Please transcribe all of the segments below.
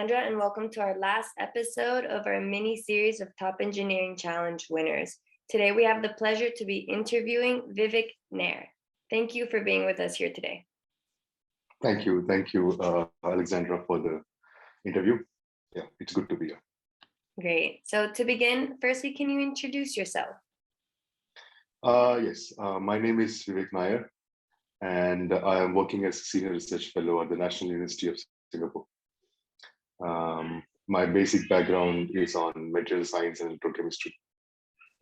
Alexandra, and welcome to our last episode of our mini-series of Top Engineering Challenge winners. Today, we have the pleasure to be interviewing Vivek Nair. Thank you for being with us here today. Thank you, Alexandra, for the interview. Yeah, it's good to be here. Great. So to begin, firstly, can you introduce yourself? Yes, my name is Vivek Nair, and I am working as a senior research fellow at the National University of Singapore. My basic background is on material science and electrochemistry.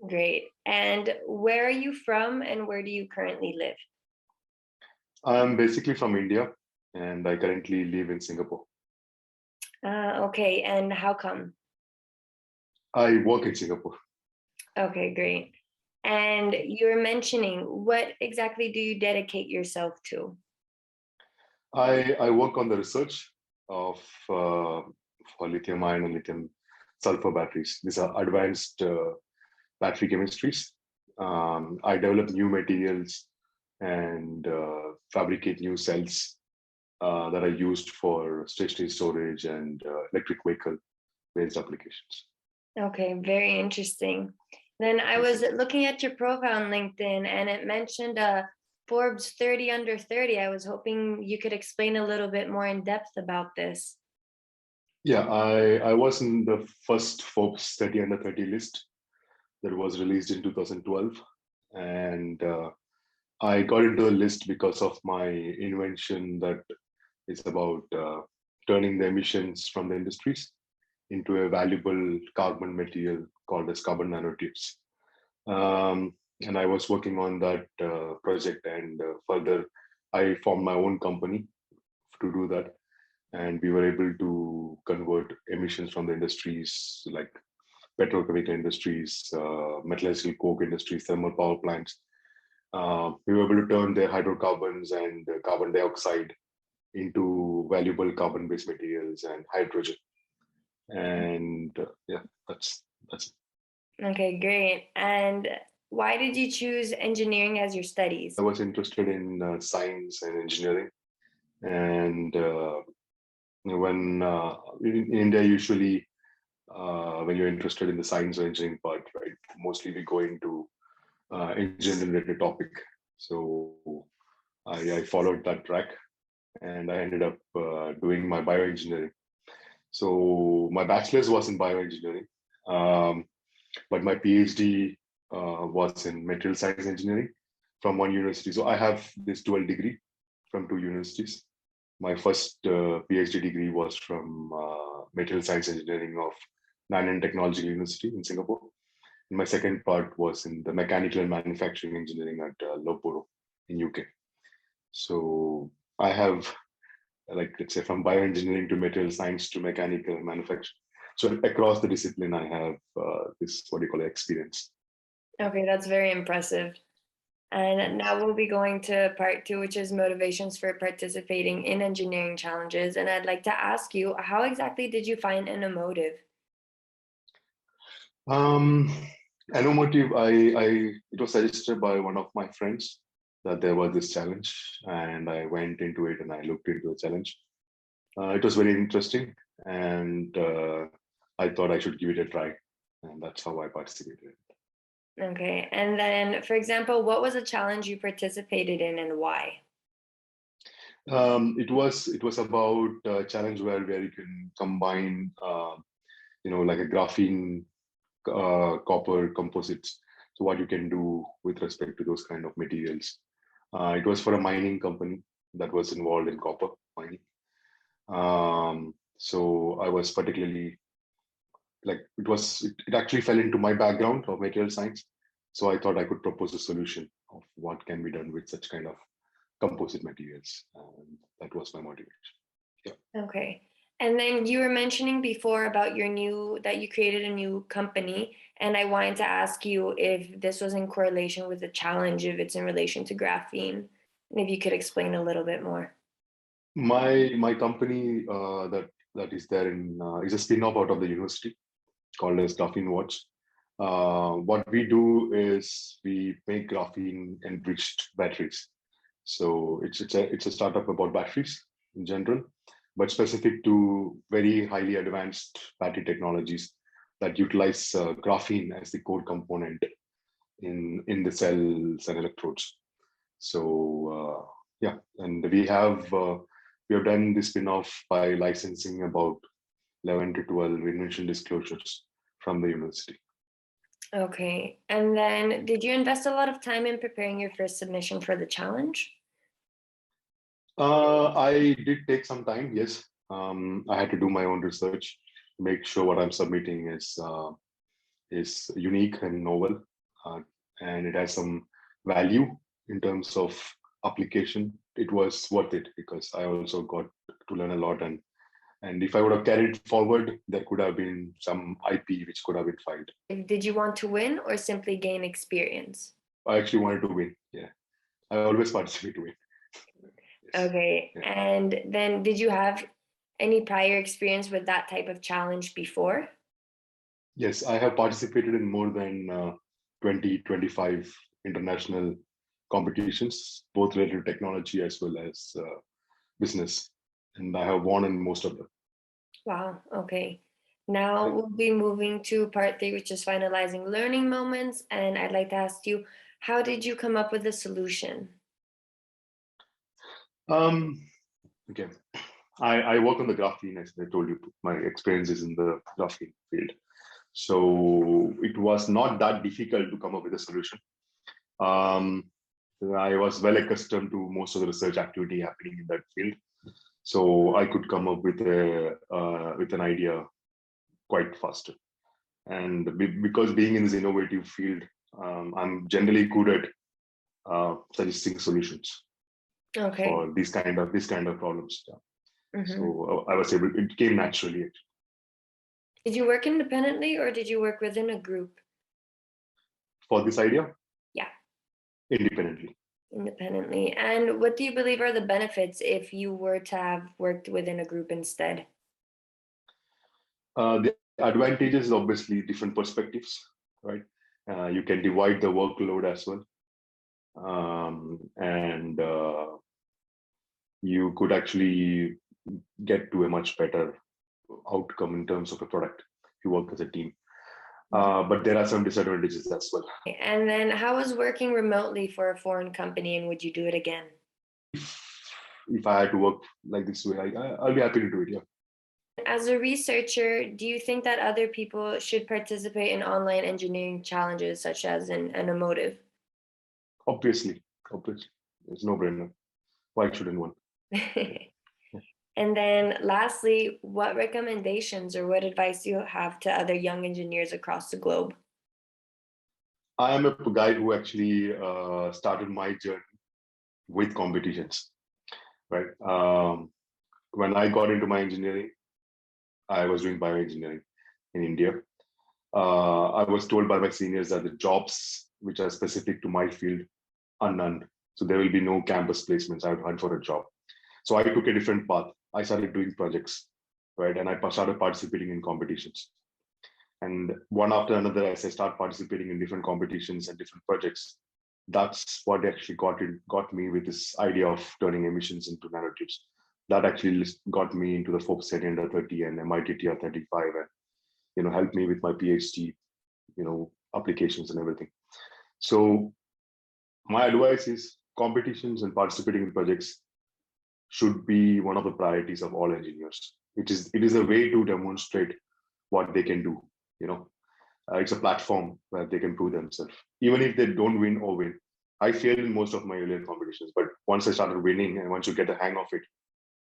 Great. And where are you from and where do you currently live? I'm basically from India, and I currently live in Singapore. Okay, and how come? I work in Singapore. Okay, great. And you were mentioning, what exactly do you dedicate yourself to? I work on the research of for lithium ion and lithium sulfur batteries. These are advanced battery chemistries. I develop new materials and fabricate new cells that are used for stationary storage and electric vehicle based applications. Okay, very interesting. Then I was looking at your profile on LinkedIn and it mentioned Forbes 30 under 30. I was hoping you could explain a little bit more in depth about this. Yeah, I was in the first Forbes 30 under 30 list that was released in 2012. And I got into the list because of my invention that is about turning the emissions from the industries into a valuable carbon material called as carbon nanotubes. And I was working on that project, and further, I formed my own company to do that. And we were able to convert emissions from the industries like petrochemical industries, metallurgical coke industries, thermal power plants. We were able to turn the hydrocarbons and carbon dioxide into valuable carbon-based materials and hydrogen. And yeah, that's it. Okay, great. And why did you choose engineering as your studies? I was interested in science and engineering. And when in India, usually when you're interested in the science or engineering part, right, mostly we go into engineering related topic. So I followed that track, and I ended up doing my bioengineering. So my bachelor's was in bioengineering, but my PhD was in material science engineering from one university. So I have this dual degree from two universities. My first PhD degree was from material science engineering of Nanyang Technological University in Singapore. And my second part was in the mechanical and manufacturing engineering at Loughborough in UK. So I have, like, let's say, from bioengineering to material science to mechanical manufacturing. So across the discipline, I have this, what do you call it, experience. Okay, that's very impressive. And now we'll be going to part 2, which is motivations for participating in engineering challenges. And I'd like to ask you, how exactly did you find Ennomotive? Ennomotive, it was suggested by one of my friends that there was this challenge, and I went into it and I looked into the challenge. It was very interesting, and I thought I should give it a try, and that's how I participated. Okay, and then, for example, what was a challenge you participated in and why? It was about a challenge where you can combine, like a graphene copper composites. So what you can do with respect to those kind of materials. It was for a mining company that was involved in copper mining. So I was particularly, like, it actually fell into my background of material science. So I thought I could propose a solution of what can be done with such kind of composite materials. And that was my motivation. Yeah. Okay. And then you were mentioning before about that you created a new company. And I wanted to ask you if this was in correlation with the challenge, if it's in relation to graphene, and if you could explain a little bit more. My company that is there is a spin-off out of the university called as Graphene-Watch. What we do is we make graphene enriched batteries. So it's a startup about batteries in general, but specific to very highly advanced battery technologies that utilize graphene as the core component in the cells and electrodes. So yeah, and we have done the spin-off by licensing about 11 to 12 invention disclosures from the university. Okay. And then did you invest a lot of time in preparing your first submission for the challenge? I did take some time, yes. I had to do my own research, make sure what I'm submitting is unique and novel, and it has some value in terms of application. It was worth it because I also got to learn a lot, and if I would have carried forward, there could have been some IP which could have been filed. Did you want to win or simply gain experience? I actually wanted to win. Yeah, I always participate to win. Yes. Okay. Yeah. And then did you have any prior experience with that type of challenge before? Yes, I have participated in more than 20, 25 international competitions, both related to technology as well as business. And I have won in most of them. Wow. Okay. Now we'll be moving to part 3, which is finalizing learning moments. And I'd like to ask you, how did you come up with a solution? Okay. I work on the graphene, as I told you, my experience is in the graphene field. So it was not that difficult to come up with a solution. I was well accustomed to most of the research activity happening in that field. So I could come up with an idea quite faster. And because being in this innovative field, I'm generally good at suggesting solutions for these kind of problems. Yeah. So I was able. It came naturally. Did you work independently or did you work within a group? For this idea? Yeah. Independently. Independently. And what do you believe are the benefits if you were to have worked within a group instead? The advantages is obviously different perspectives, right? You can divide the workload as well. And you could actually get to a much better outcome in terms of a product if you work as a team. But there are some disadvantages as well. And then how was working remotely for a foreign company, and would you do it again? If I had to work like this way, I'll be happy to do it, yeah. As a researcher, do you think that other people should participate in online engineering challenges such as in Ennomotive? Obviously. It's no brainer. Why shouldn't one? And then lastly, what recommendations or what advice do you have to other young engineers across the globe? I am a guy who actually started my journey with competitions, right? When I got into my engineering, I was doing bioengineering in India. I was told by my seniors that the jobs which are specific to my field are none. So there will be no campus placements. I would hunt for a job. So I took a different path. I started doing projects, right? And I started participating in competitions. And one after another, as I start participating in different competitions and different projects, that's what actually got me with this idea of turning emissions into nanotubes. That actually got me into the Forbes Under 30 and MIT TR35, and helped me with my PhD, applications and everything. So my advice is competitions and participating in projects should be one of the priorities of all engineers. It is a way to demonstrate what they can do. It's a platform where they can prove themselves, even if they don't win or win. I failed in most of my earlier competitions, but once I started winning and once you get the hang of it,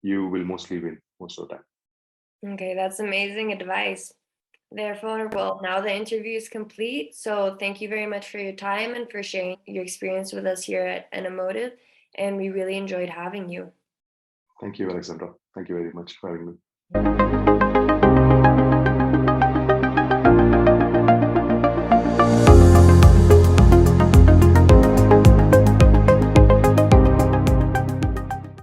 you will mostly win most of the time. Okay, that's amazing advice. Therefore, well, now the interview is complete. So thank you very much for your time and for sharing your experience with us here at Ennomotive. And we really enjoyed having you. Thank you, Alexandra. Thank you very much for having me.